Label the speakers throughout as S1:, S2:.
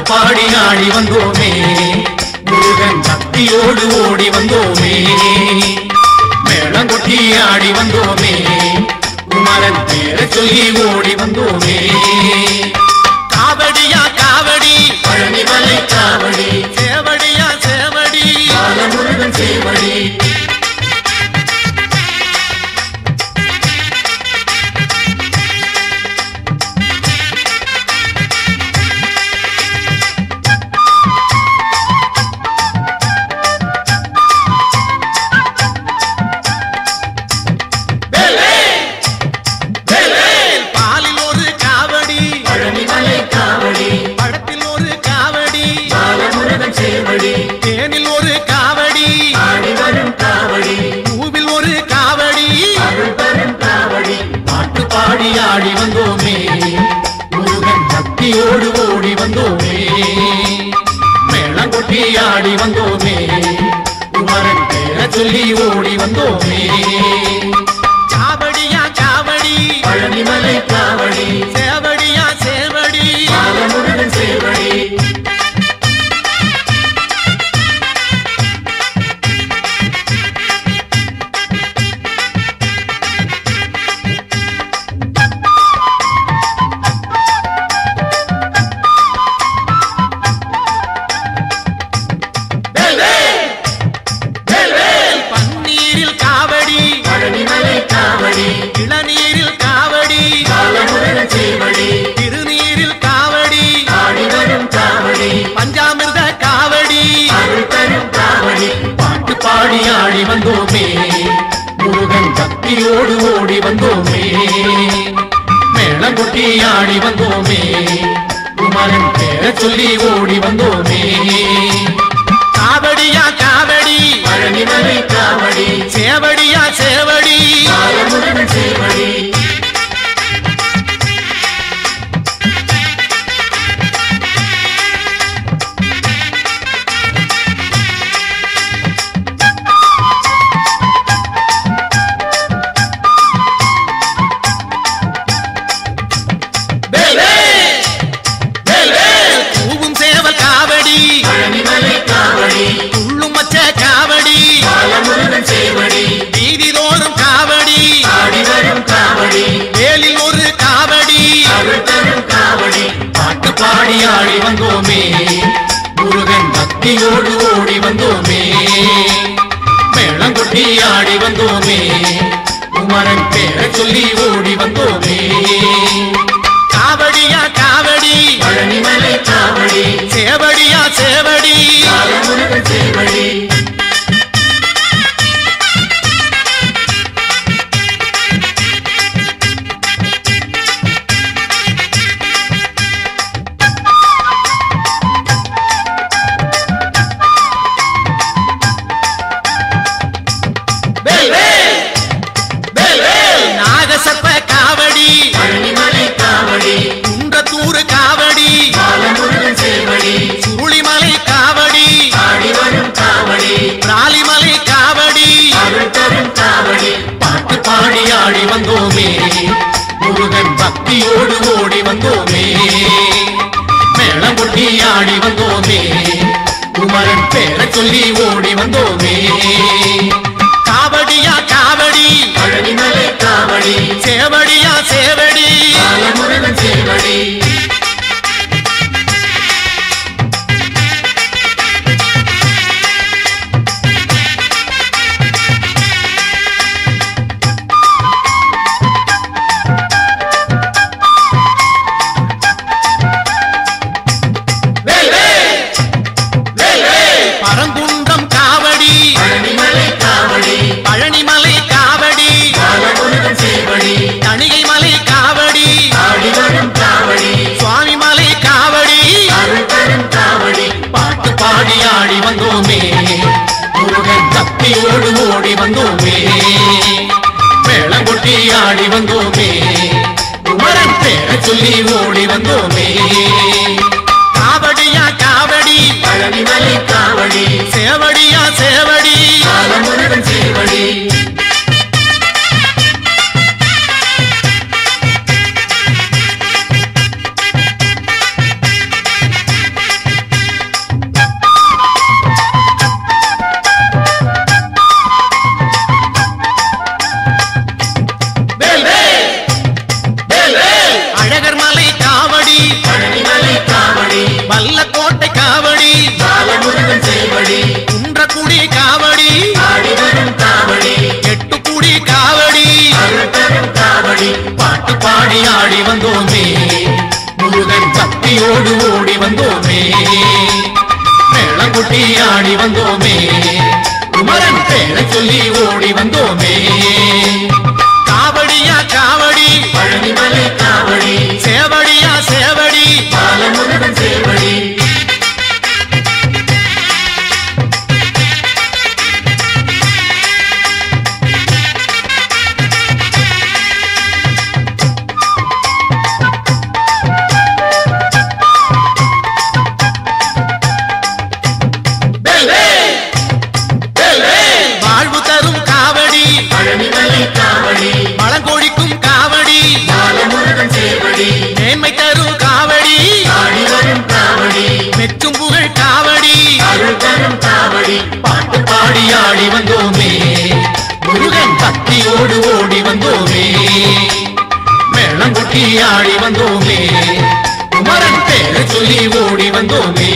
S1: பாடி ஆடி வந்தோமே முருகன் பக்தியோடு ஓடி வந்தோமே மேளங்கொட்டி ஆடி வந்தோமே குமரன் பேரை சொல்லி ஓடி வந்தோமே காவடியா காவடி பழனிமலை காவடி சேவடியா சேவடி பாலமுருகன் சேவடி தேனில் ஒரு காவடி ஆடி வரும் காவடி பூவில் ஒரு காவடி அருள் தரும் காவடி பாட்டு பாடி ஆடி வந்தோமே முருகன் பக்தியோடு ஓடி வந்தோமே மேளங்கொட்டி ஆடி வந்தோமே குமரன் பேரை சொல்லி ஓடி வந்தோமே காவடியா காவடி பழனிமலை காவடி சேவடியா சேவடி பாலமுருகன் சேவடி இளநீரில் காவடி பாலமுருகன் சேவடி திருநீரில் காவடி ஆடி வரும் காவடி பஞ்சாமிர்த காவடி அருள் தரும் காவடி பாட்டு பாடி ஆடி வந்தோமே முருகன் பக்தியோடு ஓடி வந்தோமே மேளங்கொட்டி ஆடி வந்தோமே குமரன் பேரை சொல்லி ஓடி வந்தோமே காவடியா காவடி பழனிமலை காவடி சேவடியா சேவடி பாலமுருகன் சேவடி பூவும் சேவல் காவடி பழனிமலை காவடி துள்ளும் மச்ச காவடி பாலமுருகன் சேவடி வீதிதோறும் காவடி ஆடி வரும் காவடி வேலில் ஒரு காவடி அருள் தரும் காவடி பாட்டு பாடி ஆடி வந்தோமே முருகன் பக்தியோடு ஓடி வந்தோமே மேளங்கொட்டி ஆடி வந்தோமே குமரன் பேரை சொல்லி ஓடி வந்தோமே காவடியா காவடி பழனிமலை காவடி சேவடியா சேவடி பாலமுருகன் சேவடி நாகசர்ப்ப காவடி பழனிமலை காவடி குன்றத்தூர் காவடி பாலமுருகன் சேவடி சுருளிமலை காவடி ஆடி வரும் காவடி பிராலிமலை காவடி அருள் தரும் காவடி பாட்டு பாடி ஆடி வந்தோமே முருகன் பக்தியோடு ஓடி வந்தோமே மேளங்கொட்டி ஆடி வந்தோமே குமரன் பேரை சொல்லி ஓடி வந்தோமே காவடியா காவடி பழனிமலை காவடி சேவடியா சேவடி பாலமுருகன் சேவடி பரங்குன்றம் காவடி பழனிமலை காவடி பழனிமலை காவடி பாலமுருகன் சேவடி தணிகை மலை காவடி ஆடி வரும் காவடி சுவாமி மலை காவடி அருள் தரும் காவடி பாட்டு பாடி ஆடி வந்தோமே முருகன் பக்தியோடு ஓடி வந்தோமே மேளங்கொட்டி ஆடி வந்தோமே குமரன் பேரை சொல்லி ஓடி வந்தோமே காவடியா காவடி பழனிமலை காவடி சேவடியா சேவடி பாலமுருகன் சேவடி கொட்டி ஆடி வந்தோமே குமரன் பேரை சொல்லி ஓடி வந்தோமே காவடியா காவடி பழனிமலை காவடி சேவடியா சேவடி பாலமுருகன் சேவடி மேன்மை தரும் காவடி ஆடி வரும் காவடி மெச்சும் புகழ் காவடி அருள் தரும் காவடி பாட்டு பாடி ஆடி வந்தோமே முருகன் பக்தியோடு ஓடி வந்தோமே மேளம் கொட்டி ஆடி வந்தோமே குமரன் பேரை சொல்லி ஓடி வந்தோமே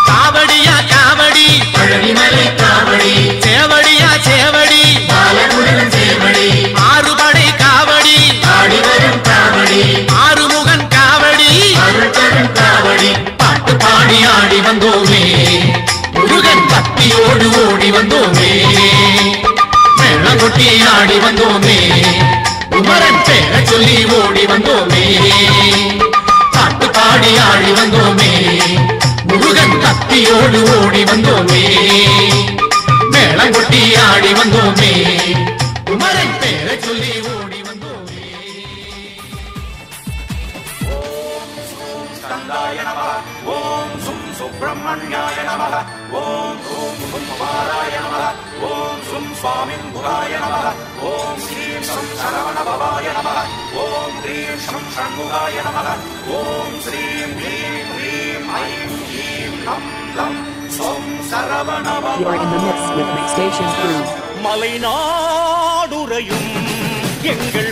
S1: காவடியா காவடி பழனிமலை காவடி சேவடியா சேவடி பாலமுருகன் சேவடி ஆறுபடை காவடி ஆடி வரும் காவடி ஆறுமுகன் காவடி அருள் தரும் காவடி பாட்டு பாடி ஆடி வந்தோமே முருகன் பக்தியோடு ஓடி வந்தோமே மேளம் கொட்டி ஆடி வந்தோமே குமரன் பேரை சொல்லி ஓடி வந்தோமே பாட்டு பாடி ஆடி வந்தோமே முருகன் பக்தியோடு ஓடி வந்தோமே மேளம் கொட்டி ஆடி வந்தோமே குமரன் பேரை சொல்லி ஓடி வந்தோமே
S2: ஸ்கந்தாய நமः ஓம் சும் சுப்ரமண்யாய நமः ஓம் ஓம் குமாராய நமः ஓம் சும் சுவாமிங்குராய நமः ஓம் ஸ்ரீம் சம் சரவணபவாய நமः ஓம் ह्रीं शं षण्मुखाய நமः ஓம் ஸ்ரீம் ह्रीं ह्रीं ஐம் ஈம் லம் லம் சம் சரவணபவாய.
S3: You are in the mix with Mixstation Crew.
S2: மலைநாடுரையும் எங்கள்